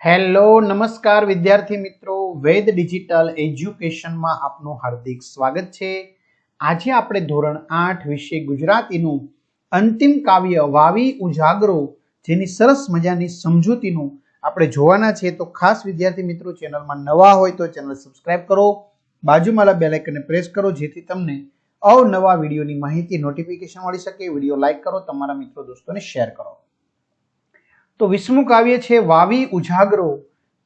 Hello નમસ્કાર વિદ્યાર્થી મિત્રો, વેદ ડિજિટલ એજ્યુકેશનમાં આપનું હાર્દિક સ્વાગત છે। આજે આપણે ધોરણ 8 વિષય ગુજરાતીનું અંતિમ કાવ્ય વાવી ઉજાગરો જેની સરસ મજાની સમજૂતીનું આપણે જોવાના છે। તો ખાસ વિદ્યાર્થી મિત્રો, ચેનલમાં નવા હોય તો ચેનલ સબસ્ક્રાઇબ કરો, બાજુમાં બેલ આઇકનને પ્રેસ કરો જેથી તમને અવનવા વિડીયોની માહિતી નોટિફિકેશન મળી શકે। વિડીયો લાઈક કરો, તમારા મિત્રો દોસ્તોને શેર કરો। તો 20મું કાવ્ય છે વાવી ઉજાગરો,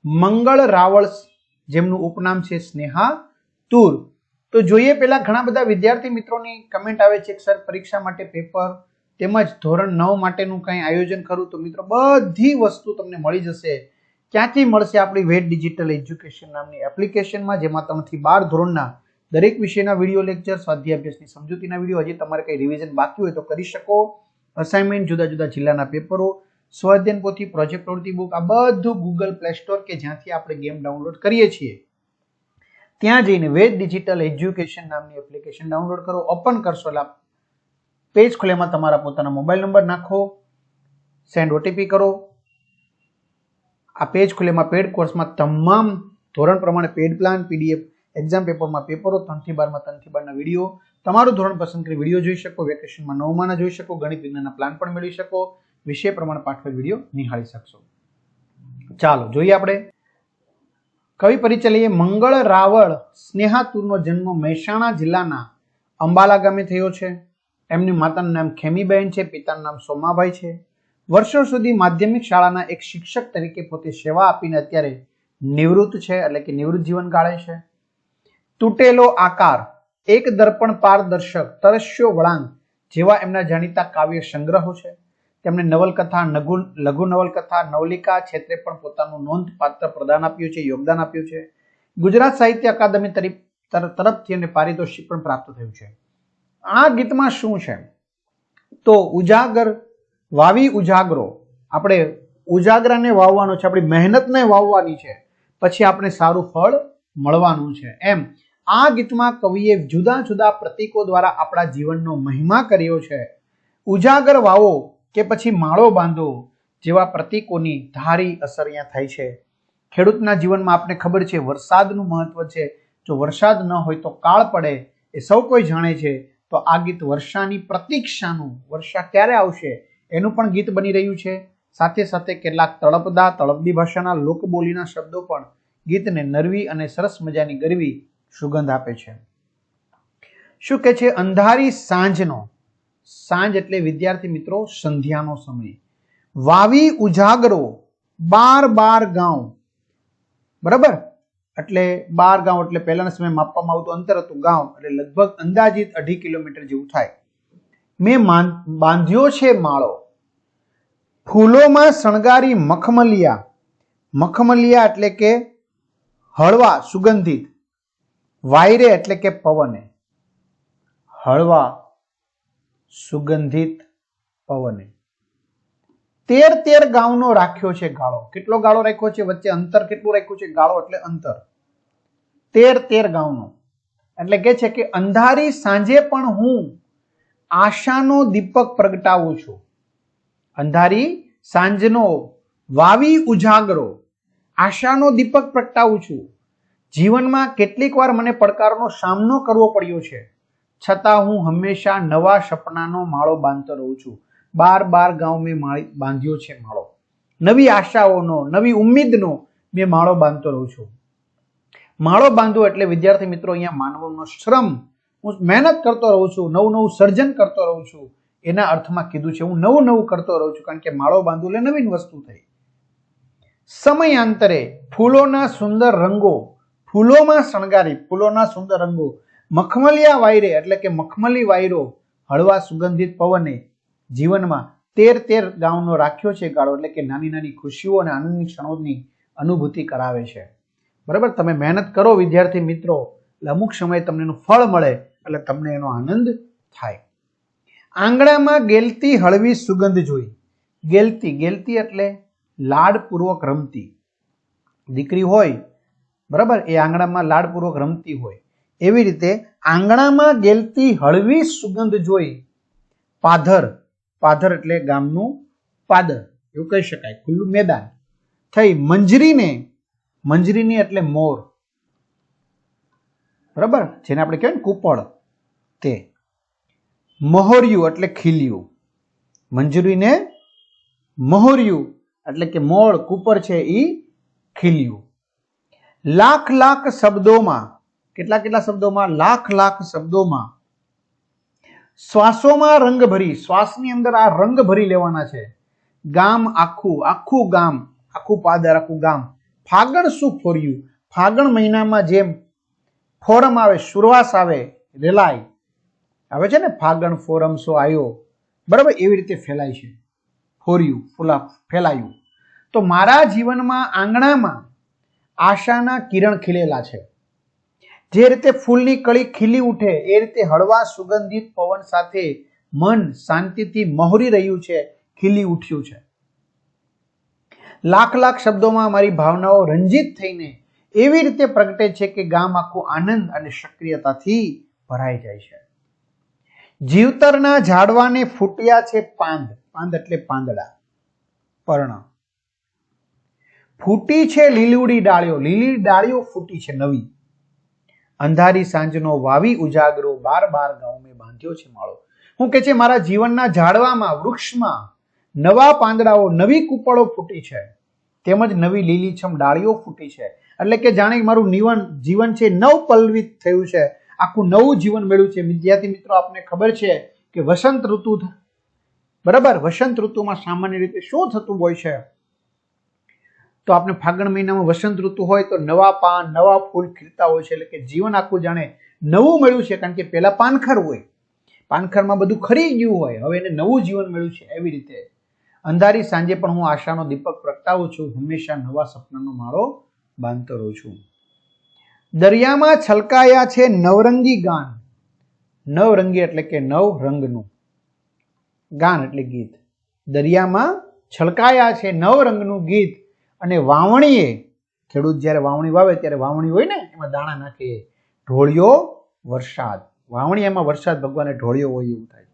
મંગળ રાવળ જેમનું ઉપનામ છે સ્નેહાતુર। તો જોઈએ પેલા ઘણા બધા વિદ્યાર્થી મિત્રોની કમેન્ટ આવે છે કે સર પરીક્ષા માટે પેપર તેમજ ધોરણ 9 માટેનું કંઈ આયોજન કરું? તો મિત્રો બધી વસ્તુ તમને મળી જશે। ક્યાંથી મળશે? આપણી વેદ ડિજિટલ એજ્યુકેશન નામની એપ્લિકેશનમાં, જેમાં 3 થી 12 ધોરણના દરેક વિષયના વિડીયો લેક્ચર, સ્વાધ્યાય અભ્યાસની સમજૂતીના વિડીયો, હજી તમારે કંઈ રિવિઝન બાકી હોય તો કરી શકો, અસાઇનમેન્ટ, જુદા જુદા જિલ્લાના પેપરો, સ્વાધ્યાયન પોથી, પ્રોજેક્ટ પ્રવૃત્તિ બુક, આ બધું ગૂગલ પ્લે સ્ટોર કે જ્યાંથી આપણે ગેમ ડાઉનલોડ કરીએ છીએ ત્યાં જઈને વેદ ડિજિટલ એજ્યુકેશન નામની એપ્લિકેશન ડાઉનલોડ કરો। ઓપન કરશો એટલે પેજ ખુલે, એમાં તમારા પોતાના મોબાઈલ નંબર નાખો, સેન્ડ ઓટીપી કરો, આ પેજ ખુલે, એમાં પેડ કોર્સમાં તમામ ધોરણ પ્રમાણે પેડ પ્લાન, પીડીએફ, એક્ઝામ પેપરમાં પેપરો, 3 થી 12માં 3 થી 12ના વિડીયો, તમારું ધોરણ પસંદ કરી વિડીયો જોઈ શકો, વેકેશનમાં 9માના જોઈ શકો, ગણિત વિજ્ઞાનના પ્લાન પણ મેળવી શકો, વિષય પ્રમાણે પાઠવેલ વિડીયો નિહાળી શકશો। ચાલો જોઈએ આપણે કવિ પરિચય લઈએ। મંગળ રાવળ સ્નેહાતુરનો જન્મ મહેસાણા જિલ્લાના અંબાલા ગામે થયો છે। એમની માતાનું નામ ખેમીબેન છે, પિતાનું નામ સોમાભાઈ છે। વર્ષો સુધી માધ્યમિક શાળાના એક શિક્ષક તરીકે પોતે સેવા આપીને અત્યારે નિવૃત્ત છે, એટલે કે નિવૃત્ત જીવન ગાળે છે। તૂટેલો આકાર, એક દર્પણ પારદર્શક, તરસ્યો વળાંક જેવા એમના જાણીતા કાવ્ય સંગ્રહો છે। તેમણે નવલકથા, લઘુ નવલકથા, નવલિકા ક્ષેત્રે પણ પોતાનું નોંધપાત્ર પ્રદાન આપ્યું છે, યોગદાન આપ્યું છે। ગુજરાત સાહિત્ય અકાદમી તરફથી એને પારિતોષિક પણ પ્રાપ્ત થયું છે। આ ગીતમાં શું છે? તો ઉજાગર, વાવી ઉજાગરો, આપણે ઉજાગરાને વાવવાનો છે, આપણી મહેનતને વાવવાની છે, પછી આપણે સારું ફળ મળવાનું છે। એમ આ ગીતમાં કવિએ જુદા જુદા પ્રતીકો દ્વારા આપણા જીવનનો મહિમા કર્યો છે। ઉજાગર વાવો કે પછી માળો બાંધો જેવા પ્રતીકોની ધારી અસર અહીંયા થાય છે। ખેડૂતના જીવનમાં આપણે ખબર છે વરસાદનું મહત્વ છે, જો વરસાદ ન હોય તો કાળ પડે, એ સૌ કોઈ જાણે છે। તો આ ગીત વર્ષાની પ્રતીક્ષાનું, વર્ષા ક્યારે આવશે એનું પણ ગીત બની રહ્યું છે। સાથે સાથે કેટલાક તળપદી ભાષાના લોકબોલીના શબ્દો પણ ગીતને નરવી અને સરસ મજાની ગરવી સુગંધ આપે છે। શું કે છે? અંધારી સાંજનો, સાંજ એટલે વિદ્યાર્થી મિત્રો સંધ્યાનો સમય, વાવી ઉજાગરો, 12 ગાંવ, બરાબર, એટલે 12 ગાંવ એટલે પહેલાના સમય માપવામાં આવતું અંતર હતું, ગાંવ એટલે લગભગ અંદાજિત 2.5 કિલોમીટર જેવું થાય। મેં બાંધ્યો છે માળો, ફૂલોમાં શણગારી મખમલિયા, મખમલિયા એટલે કે હળવા સુગંધિત, વાયરે એટલે કે પવને, હળવા સુગંધિત પવને। 13 ગાંવનો રાખ્યો છે ગાળો। કેટલો ગાળો રાખ્યો છે? વચ્ચે અંતર કેટલું રાખ્યું છે? ગાળો એટલે અંતર, 13 ગાંવનો, એટલે કે છે કે અંધારી સાંજે પણ હું આશાનો દીપક પ્રગટાવું છું। અંધારી સાંજનો વાવી ઉજાગરો, આશાનો દીપક પ્રગટાવું છું। જીવનમાં કેટલીક વાર મને પડકારોનો સામનો કરવો પડ્યો છે, છતાં હું હંમેશા નવા સપનાનો માળો બાંધતો રહું છું। 12 ગાંવ મેં બાંધ્યો છે માળો, નવી આશાઓનો, નવી ઉમ્મીદનો મેં માળો બાંધતો રહું છું। માળો બાંધવો એટલે વિદ્યાર્થી મિત્રો અહીંયા માનવનો શ્રમ, હું મહેનત કરતો રહું છું, નવું સર્જન કરતો રહું છું, એના અર્થમાં કીધું છે। હું નવું કરતો રહું છું, કારણ કે માળો બાંધવું એટલે નવીન વસ્તુ થઈ। સમયાંતરે ફૂલોના સુંદર રંગો, ફૂલોમાં શણગારી, ફૂલોના સુંદર રંગો, મખમલિયા વાયરે એટલે કે મખમલી વાયરો, હળવા સુગંધિત પવને, જીવનમાં 13 ગાંવનો રાખ્યો છે ગાળો, એટલે કે નાની નાની ખુશીઓ અને આનંદની ક્ષણોની અનુભૂતિ કરાવે છે। બરાબર, તમે મહેનત કરો વિદ્યાર્થી મિત્રો, એટલે અમુક સમયે તમને એનું ફળ મળે, એટલે તમને એનો આનંદ થાય। આંગણામાં ગેલતી હળવી સુગંધ જોઈ, ગેલતી એટલે લાડપૂર્વક રમતી દીકરી હોય, બરાબર, એ આંગણામાં લાડપૂર્વક રમતી હોય, એવી રીતે આંગણામાં ગેલતી હળવી સુગંધ જોઈ, પાધર, પાધર એટલે ગામનું પાદર એવું કહી શકાય, ખુલ્લું મેદાન, થઈ મંજરીને એટલે મોર, બરાબર, જેને આપણે કહેવાય ને કુપળ, તે મહોર્યું એટલે ખીલ્યું, મંજરીને મહોર્યું એટલે કે મોર કુપર છે ઈ ખીલ્યું. લાખ શબ્દોમાં, કેટલા શબ્દોમાં? લાખ શબ્દોમાં, શ્વાસોમાં રંગ ભરી, શ્વાસની અંદર આ રંગ ભરી લેવાના છે. ગામ આખું ગામ, આખું પાદર, આખું ગામ. ફાગણ શું ફોર્યું, ફાગણ મહિનામાં જેમ ફોરમ આવે, સુરવાસ આવે, રેલાય આવે છે ને, ફાગણ ફોરમ સો આવ્યો, બરાબર, એવી રીતે ફેલાય છે. ફોર્યું, ફેલાયું. તો મારા જીવનમાં આંગણામાં આશાના કિરણ ખીલેલા છે. જે રીતે ફૂલની કળી ખીલી ઉઠે એ રીતે હળવા સુગંધિત પવન સાથે મન શાંતિથી મહોરી રહ્યું છે, ખીલી ઉઠ્યું છે. લાખ શબ્દોમાં મારી ભાવનાઓ રંજિત થઈને એવી રીતે પ્રગટે છે કે ગામ આખું આનંદ અને સક્રિયતાથી ભરાઈ જાય છે. જીવતરના ઝાડવાને ફૂટ્યા છે પાંદ, પાંદ એટલે પાંદડા, પર્ણ. ફૂટી છે લીલુડી ડાળીઓ, લીલી ડાળીઓ ફૂટી છે નવી. અંધારી સાંજનો વાવી ઉજાગરો, બાર ગાઉં મેં બાંધ્યો છે માળો. હું કે છે મારા જીવનના ઝાડવામાં, વૃક્ષમાં નવા પાંદડાઓ, નવી કુપળો ફૂટી છે, તેમજ નવી લીલીછમ ડાળીઓ ફૂટી છે. એટલે કે જાણે મારું જીવન છે નવ પલ્લવિત થયું છે, આખું નવું જીવન મળ્યું છે. વિદ્યાર્થી મિત્રો, આપને ખબર છે કે વસંત ઋતુ, બરાબર, વસંત ઋતુમાં સામાન્ય રીતે શું થતું હોય છે? તો આપણે ફાગણ મહિનામાં વસંત ઋતુ હોય તો નવા પાન, નવા ફૂલ ખીલતા હોય છે. એટલે કે જીવન આખું જાણે નવું મળ્યું છે, કારણ કે પહેલા પાનખર હોય, પાનખરમાં બધું ખરી ગયું હોય, હવે એને નવું જીવન મળ્યું છે. એવી રીતે અંધારી સાંજે પણ હું આશાનો દીપક પ્રગટાવું છું, હંમેશા નવા સપનાનો માળો બાંધતો રહું છું. દરિયામાં છલકાયા છે નવરંગી ગાન, નવરંગી એટલે કે નવ રંગનું, ગાન એટલે ગીત. દરિયામાં છલકાયા છે નવ રંગનું ગીત, અને વાવણીએ, ખેડૂત જ્યારે વાવણી વાવે ત્યારે વાવણી હોય ને, એમાં દાણા નાખે, ઢોળિયો વરસાદ, વાવણી એમાં વરસાદ ભગવાને ઢોળ્યો હોય એવું થાય.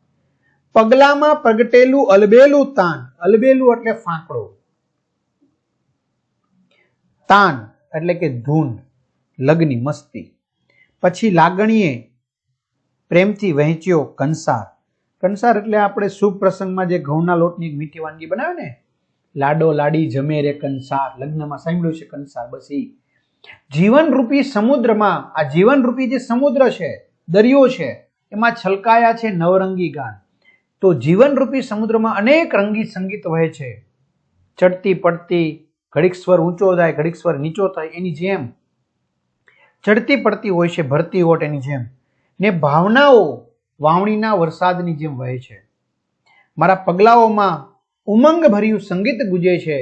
પગલામાં પ્રગટેલું અલબેલું તાન, અલબેલું એટલે ફાંકડો, તાન એટલે કે ધૂન, લગની મસ્તી. પછી લાગણીએ પ્રેમથી વહેંચ્યો કંસાર, કંસાર એટલે આપણે શુભ પ્રસંગમાં જે ઘઉંના લોટની એક મીઠી વાનગી બનાવે ને, લાડો લાડી જમે રે કંસાર, લગ્નમાં સાંભળ્યું છે કંસાર, બસ એ. જીવનરૂપી સમુદ્રમાં, આ જીવનરૂપી જે સમુદ્ર છે, દરિયો છે, એમાં છલકાયા છે નવરંગી ગાન. તો જીવનરૂપી સમુદ્રમાં અનેક રંગી સંગીત વહે છે, ચડતી પડતી, ઘડીક સ્વર ઊંચો થાય, ઘડીક સ્વર નીચો થાય, એની જેમ ચડતી પડતી હોય છે, ભરતી હોટ એની જેમ. ને ભાવનાઓ વાવણીના વરસાદની જેમ વહે છે. મારા પગલાઓમાં ઉમંગ ભર્યું સંગીત ગુંજે છે,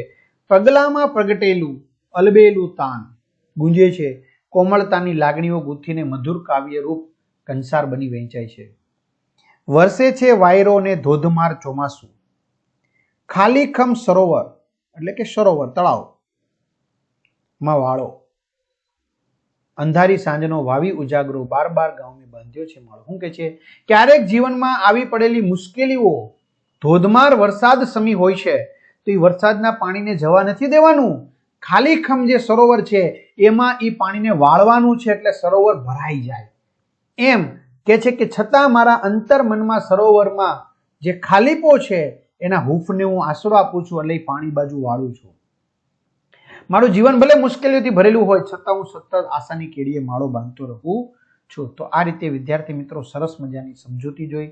પગલામાં પ્રગટેલું અલબેલું તાન ગુંજે છે, કોમળતાની લાગણીઓ ગૂંથીને મધુર કાવ્ય રૂપ કંસાર બની વહેંચાય છે. વરસે છે વાયરો ને ધોધમાર ચોમાસું, ખાલીખમ સરોવર એટલે કે સરોવર, તળાવ માં વાળો. અંધારી સાંજનો વાવી ઉજાગરો, બાર ગાઉં મેં બાંધ્યો છે માળો. શું કે છે? ક્યારેક જીવનમાં આવી પડેલી મુશ્કેલીઓ ધોધમાર વરસાદ સમી હોય છે, તો એ વરસાદના પાણીને જવા નથી દેવાનું. ખાલીખમ જે સરોવર છે એમાં એ પાણીને વાળવાનું છે, એટલે સરોવર ભરાઈ જાય. એમ કે છે કે છતાં મારા અંતર મનમાં સરોવરમાં જે ખાલીપો છે એના હૂંફને હું આશરો આપું છું, એટલે એ પાણી બાજુ વાળું છું. મારું જીવન ભલે મુશ્કેલીઓથી ભરેલું હોય, છતાં હું સતત આશાની કેડીએ માળો બાંધતો રહું છું. તો આ રીતે વિદ્યાર્થી મિત્રો સરસ મજાની સમજૂતી જોઈ.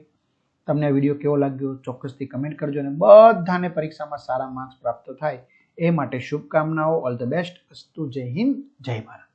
તમને આ વિડીયો કેવો લાગ્યો ચોક્કસથી કમેન્ટ કરજો, અને બધાને પરીક્ષામાં સારા માર્ક્સ પ્રાપ્ત થાય એ માટે શુભકામનાઓ. All the best. અસ્તુ. જય હિન્દ, જય ભારત.